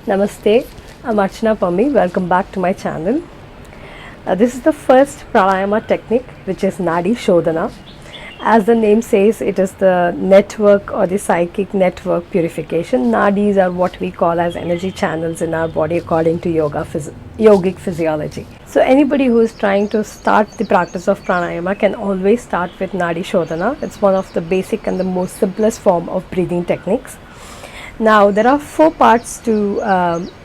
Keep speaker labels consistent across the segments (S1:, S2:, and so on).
S1: Namaste, I'm Archana Pammi. Welcome back to my channel. This is the first pranayama technique, which is Nadi Shodhana. As the name says, it is the network or the psychic network purification. Nadis are what we call as energy channels in our body according to yogic physiology. So anybody who is trying to start the practice of pranayama can always start with Nadi Shodhana. It's one of the basic and the most simplest form of breathing techniques. Now there are four parts to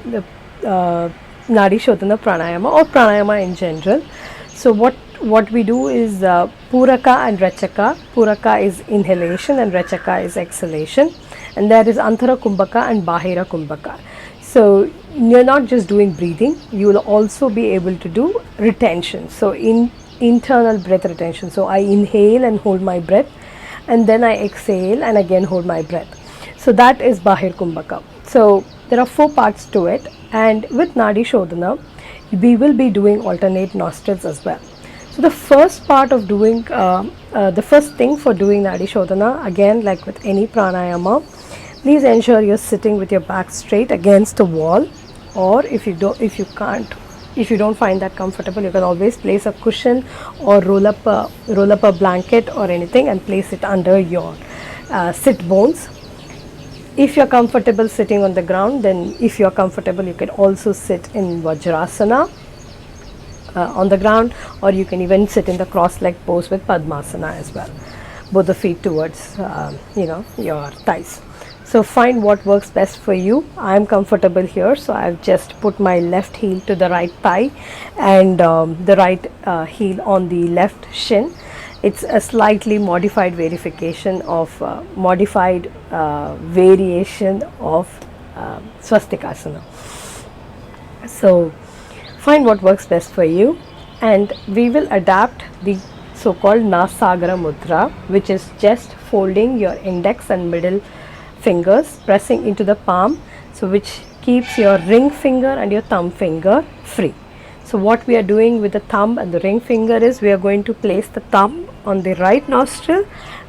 S1: the Nadi Shodhana pranayama or pranayama in general. So what we do is Puraka and Rechaka. Puraka is inhalation and Rechaka is exhalation, and there is Antara Kumbhaka and Bahira Kumbhaka. So you're not just doing breathing, you will also be able to do retention. So in internal breath retention. So I inhale and hold my breath, and then I exhale and again hold my breath. So that is Bahir Kumbhaka. So there are four parts to it, and with Nadi Shodhana we will be doing alternate nostrils as well. So the first part of doing the first thing for doing Nadi Shodhana, again like with any pranayama, please ensure you're sitting with your back straight against a wall, or if you don't find that comfortable, you can always place a cushion or roll up a blanket or anything and place it under your sit bones. If you're comfortable sitting on the ground, then if you're comfortable, you can also sit in Vajrasana on the ground, or you can even sit in the cross-leg pose with Padmasana as well, both the feet towards your thighs. So find what works best for you. I am comfortable here, so I've just put my left heel to the right thigh and the right heel on the left shin. It's a slightly modified variation of Swastikasana. So find what works best for you, and we will adapt the so-called Nasagara Mudra, which is just folding your index and middle fingers, pressing into the palm, so which keeps your ring finger and your thumb finger free. So what we are doing with the thumb and the ring finger is we are going to place the thumb on the right nostril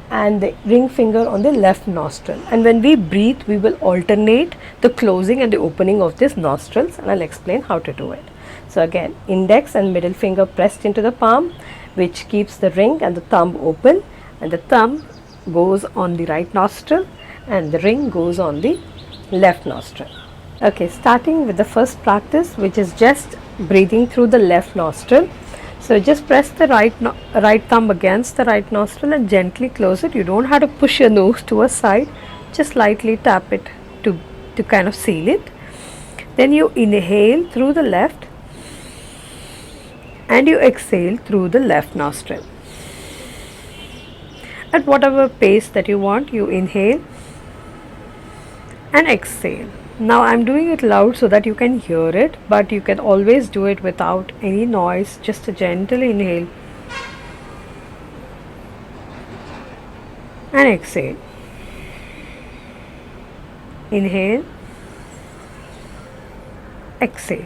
S1: and the ring finger on the left nostril, and when we breathe we will alternate the closing and the opening of these nostrils, and I'll explain how to do it. So again, index and middle finger pressed into the palm, which keeps the ring and the thumb open, and the thumb goes on the right nostril and the ring goes on the left nostril. Okay, starting with the first practice, which is just breathing through the left nostril. So just press the right thumb against the right nostril and gently close it. You don't have to push your nose to a side, just lightly tap it to kind of seal it. Then you inhale through the left and you exhale through the left nostril. At whatever pace that you want, you inhale and exhale. Now I'm doing it loud so that you can hear it, but you can always do it without any noise. Just a gentle inhale and exhale. Inhale, exhale.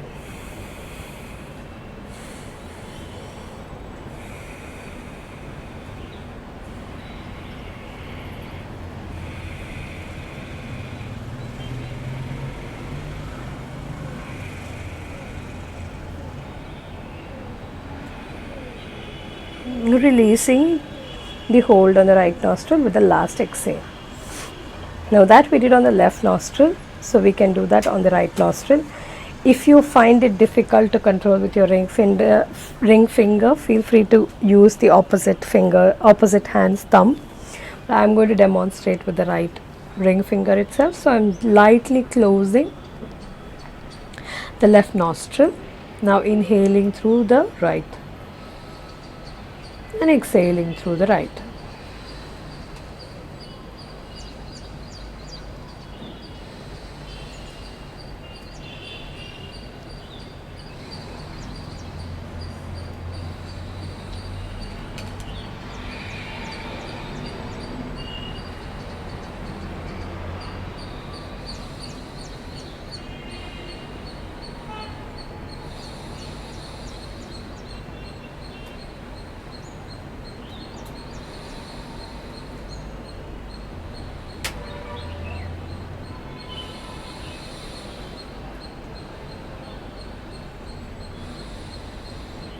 S1: Releasing the hold on the right nostril with the last exhale. Now that we did on the left nostril, so we can do that on the right nostril. If you find it difficult to control with your ring finger, feel free to use the opposite hand's thumb. I'm going to demonstrate with the right ring finger itself. So I'm lightly closing the left nostril, now inhaling through the right and exhaling through the right.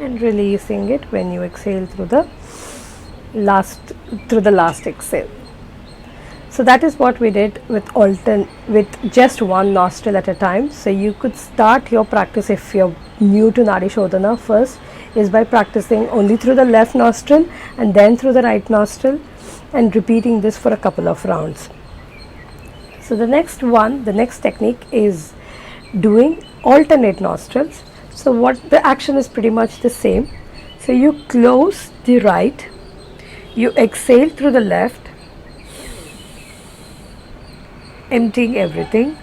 S1: and releasing it when you exhale through the last exhale. So that is what we did with just one nostril at a time. So you could start your practice, if you're new to Nadi Shodhana, first is by practicing only through the left nostril and then through the right nostril, and repeating this for a couple of rounds. So the next technique is doing alternate nostrils. So what the action is pretty much the same. So you close the right, you exhale through the left, emptying everything,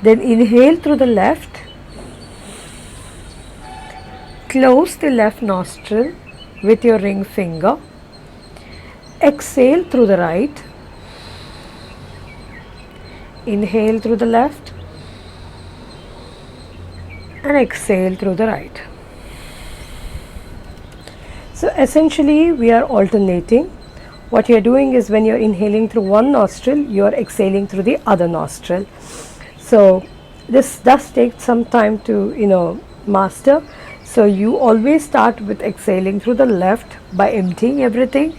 S1: then inhale through the left, close the left nostril with your ring finger, exhale through the right, inhale through the left, and exhale through the right. So essentially we are alternating. What you are doing is, when you are inhaling through one nostril, you are exhaling through the other nostril. So this does take some time to master. So you always start with exhaling through the left by emptying everything.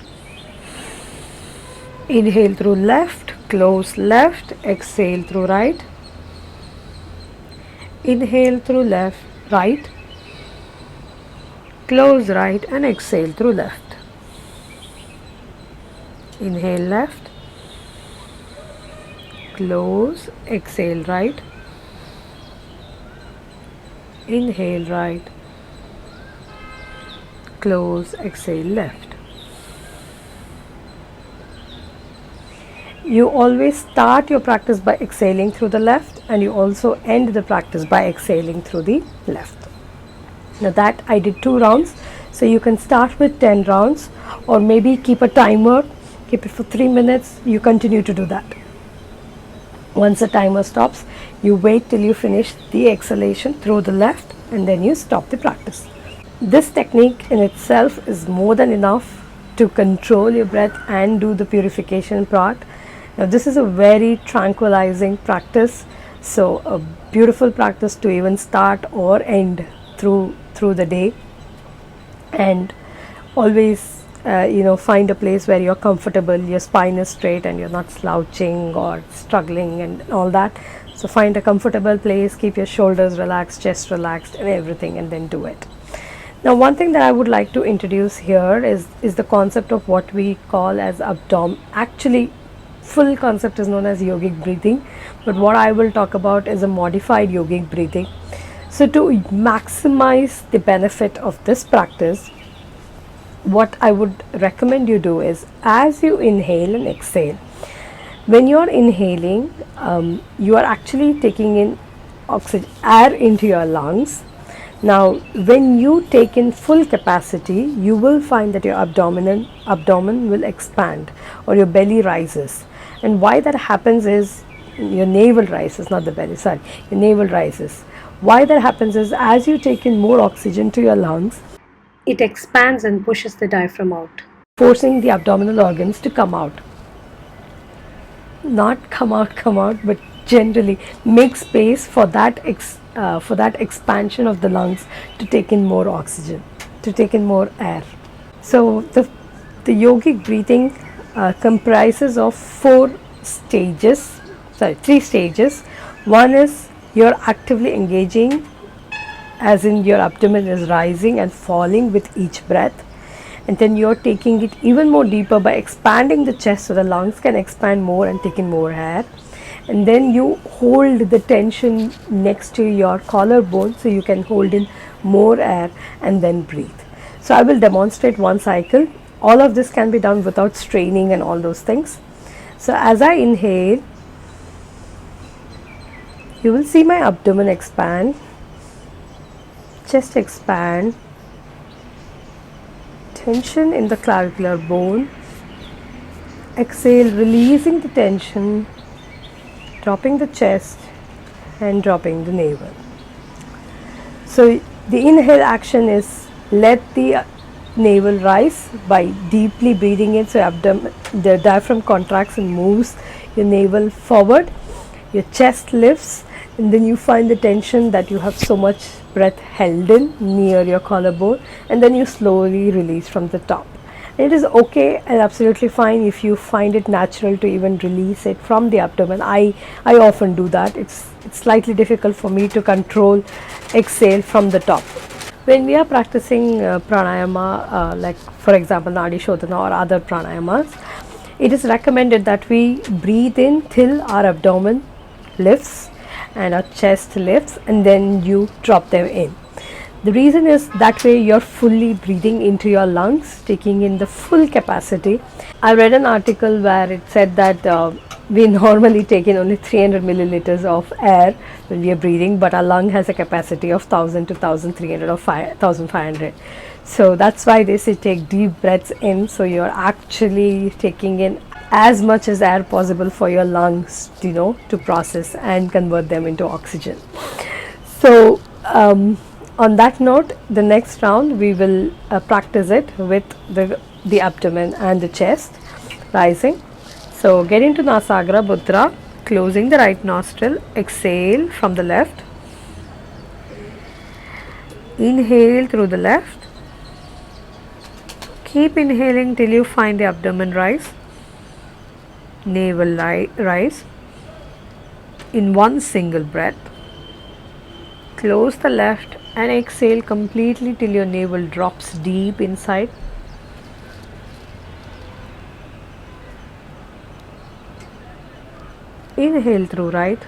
S1: Inhale through left, close left, exhale through right. Inhale through left, right, close right, and exhale through left. Inhale left, close, exhale right, inhale right, close, exhale left. You always start your practice by exhaling through the left, and you also end the practice by exhaling through the left. Now that I did 2 rounds, so you can start with 10 rounds, or maybe keep a timer, keep it for 3 minutes, you continue to do that. Once the timer stops, you wait till you finish the exhalation through the left, and then you stop the practice. This technique in itself is more than enough to control your breath and do the purification part. Now this is a very tranquilizing practice, so a beautiful practice to even start or end through the day. And always find a place where you're comfortable, your spine is straight and you're not slouching or struggling and all that. So find a comfortable place, keep your shoulders relaxed, chest relaxed and everything, and then do it. Now one thing that I would like to introduce here is the concept of what we call as abdomen. Actually, full concept is known as yogic breathing, but what I will talk about is a modified yogic breathing. So to maximize the benefit of this practice, what I would recommend you do is, as you inhale and exhale, when you are inhaling, you are actually taking in air into your lungs. Now when you take in full capacity, you will find that your abdomen will expand, or your belly rises. And why that happens is, your navel rises, not the belly, sorry, your navel rises. Why that happens is, as you take in more oxygen to your lungs, it expands and pushes the diaphragm out, forcing the abdominal organs to come out. Not come out, but generally make space for that expansion of the lungs to take in more oxygen, to take in more air. So the yogic breathing comprises of 3 stages. One is you're actively engaging, as in your abdomen is rising and falling with each breath, and then you're taking it even more deeper by expanding the chest so the lungs can expand more and take in more air. And then you hold the tension next to your collarbone so you can hold in more air and then breathe. So I will demonstrate one cycle. All of this can be done without straining and all those things. So as I inhale, you will see my abdomen expand, chest expand, tension in the clavicular bone. Exhale, releasing the tension, dropping the chest and dropping the navel. So the inhale action is, let the navel rise by deeply breathing in, so the diaphragm contracts and moves your navel forward, your chest lifts, and then you find the tension that you have so much breath held in near your collarbone, and then you slowly release from the top. It is okay and absolutely fine if you find it natural to even release it from the abdomen. I often do that. It's slightly difficult for me to control exhale from the top. When we are practicing pranayama, like for example Nadi Shodhana or other pranayamas, it is recommended that we breathe in till our abdomen lifts and our chest lifts, and then you drop them in. The reason is that way you're fully breathing into your lungs, taking in the full capacity. I read an article where it said that we normally take in only 300 milliliters of air when we are breathing, but our lung has a capacity of 1000 to 1300 or 1500. So that's why they say take deep breaths in, so you're actually taking in as much as air possible for your lungs, to process and convert them into oxygen. So on that note, the next round we will practice it with the abdomen and the chest rising. So get into Nasagra Mudra, closing the right nostril, exhale from the left, inhale through the left, keep inhaling till you find the abdomen rise, navel rise in one single breath. Close the left and exhale completely till your navel drops deep inside. Inhale through right.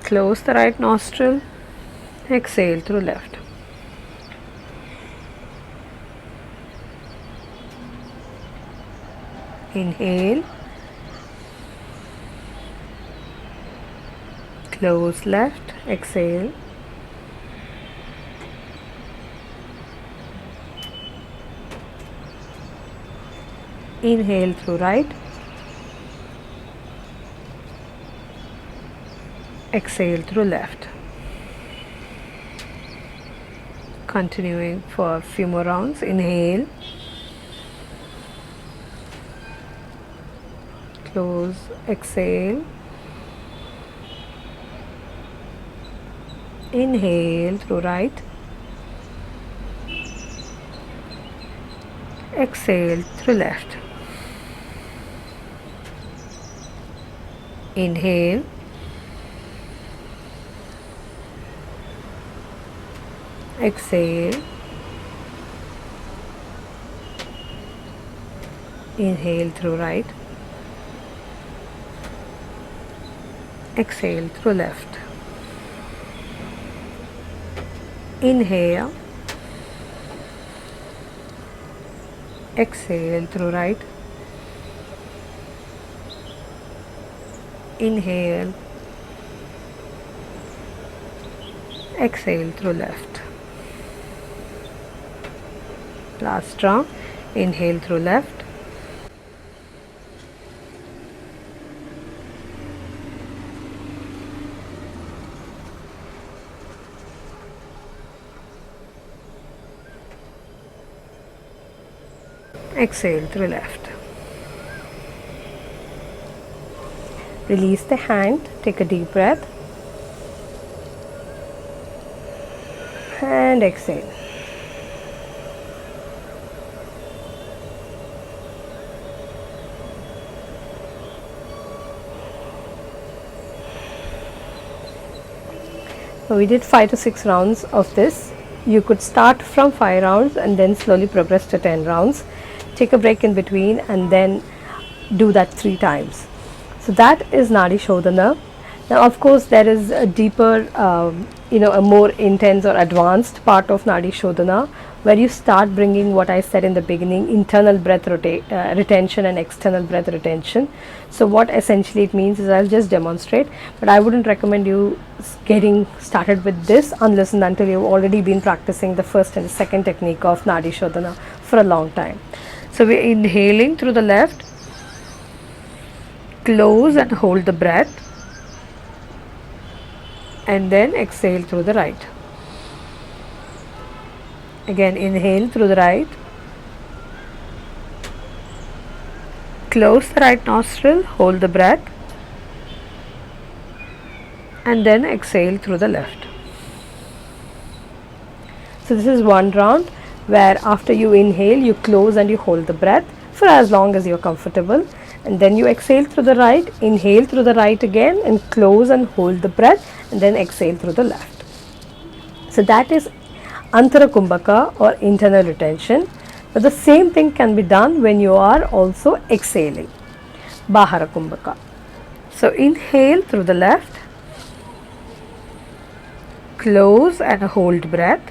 S1: Close the right nostril. Exhale through left. Inhale. Close left, exhale. Inhale through right. Exhale through left. Continuing for a few more rounds. Inhale. Close, exhale. Inhale through right. Exhale through left. Inhale. Exhale. Inhale through right. Exhale through left. Inhale, exhale through right, inhale, exhale through left. Last round, inhale through left, exhale through left. Release the hand, take a deep breath and exhale. So we did 5 to 6 rounds of this. You could start from 5 rounds and then slowly progress to 10 rounds. Take a break in between and then do that 3 times. So that is Nadi Shodhana. Now of course there is a deeper, a more intense or advanced part of Nadi Shodhana where you start bringing what I said in the beginning, internal breath retention and external breath retention. So what essentially it means is, I'll just demonstrate, but I wouldn't recommend you getting started with this unless and until you've already been practicing the first and second technique of Nadi Shodhana for a long time. So we're inhaling through the left, close and hold the breath, and then exhale through the right. Again, inhale through the right, close the right nostril, hold the breath, and then exhale through the left. So this is one round where after you inhale, you close and you hold the breath for as long as you're comfortable, and then you exhale through the right, inhale through the right again and close and hold the breath, and then exhale through the left. So that is Antara Kumbhaka or internal retention. But the same thing can be done when you are also exhaling, Bahara Kumbhaka. So inhale through the left, close and hold breath,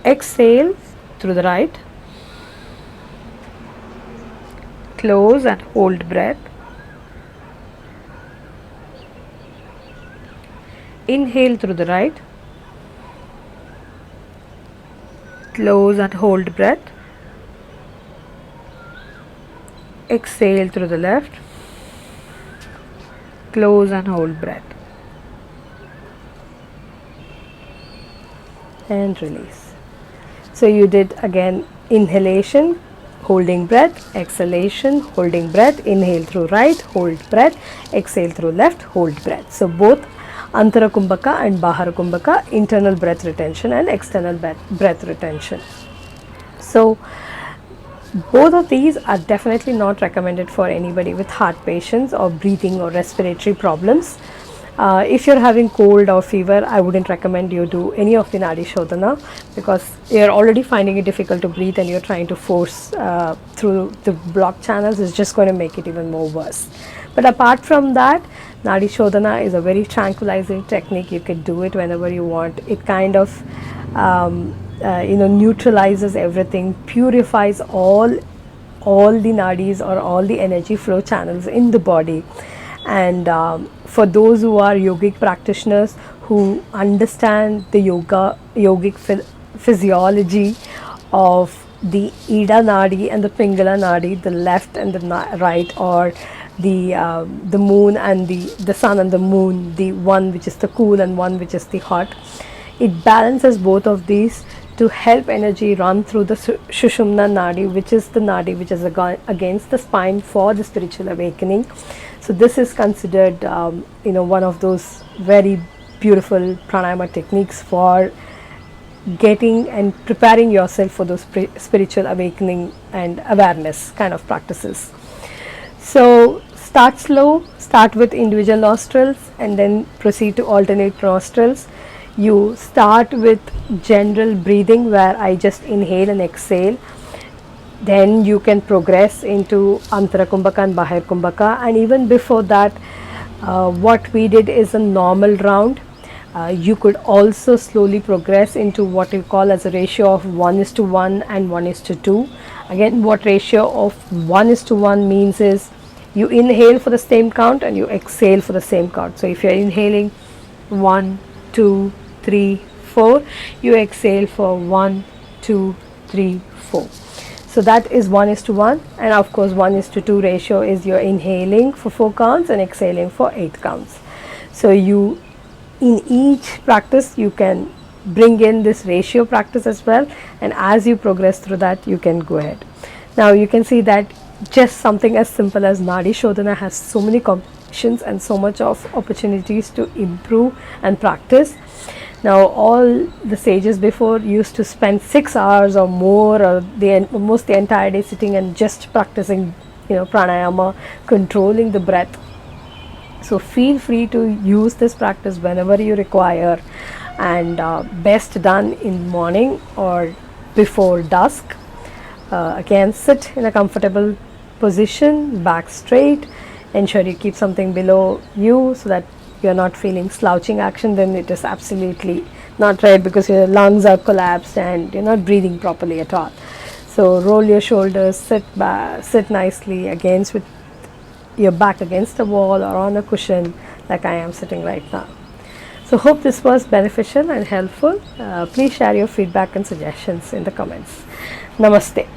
S1: exhale through the right, close and hold breath, inhale through the right, close and hold breath, exhale through the left, close and hold breath, and release. So you did again inhalation, holding breath, exhalation, holding breath, inhale through right, hold breath, exhale through left, hold breath. So both Antara Kumbhaka and Bahara Kumbhaka, internal breath retention and external breath retention. So both of these are definitely not recommended for anybody with heart patients or breathing or respiratory problems. If you're having cold or fever, I wouldn't recommend you do any of the Nadi Shodhana, because you're already finding it difficult to breathe and you're trying to force through the blocked channels. Is just going to make it even more worse. But apart from that, Nadi Shodhana is a very tranquilizing technique. You can do it whenever you want. It kind of neutralizes everything, purifies all the nadis or all the energy flow channels in the body. And for those who are yogic practitioners who understand the yogic physiology of the Ida Nadi and the Pingala Nadi, the left and the right, or the moon and the sun and the moon, the one which is the cool and one which is the hot, it balances both of these to help energy run through the Sushumna Nadi, which is the Nadi which is against the spine for the spiritual awakening. So this is considered one of those very beautiful pranayama techniques for getting and preparing yourself for those spiritual awakening and awareness kind of practices. So start slow, start with individual nostrils and then proceed to alternate nostrils. You start with general breathing where I just inhale and exhale. Then you can progress into Antara Kumbhaka and Bahara Kumbhaka, and even before that, what we did is a normal round. You could also slowly progress into what we call as a ratio of 1:1 and 1:2. Again, what ratio of 1:1 means is you inhale for the same count and you exhale for the same count. So if you're inhaling 1, 2, 3, 4, you exhale for 1, 2, 3, 4. So that is 1:1, and of course 1:2 ratio is you're inhaling for 4 counts and exhaling for 8 counts. So you, in each practice, you can bring in this ratio practice as well, and as you progress through that, you can go ahead. Now you can see that just something as simple as Nadi Shodhana has so many combinations and so much of opportunities to improve and practice. Now all the sages before used to spend 6 hours or more, or almost the entire day sitting and just practicing pranayama, controlling the breath. So feel free to use this practice whenever you require, and best done in morning or before dusk. Again, sit in a comfortable position, back straight, ensure you keep something below you so that you're not feeling slouching action. Then it is absolutely not right, because your lungs are collapsed and you're not breathing properly at all. So roll your shoulders, sit nicely against with your back against a wall or on a cushion like I am sitting right now. So hope this was beneficial and helpful. Please share your feedback and suggestions in the comments. Namaste.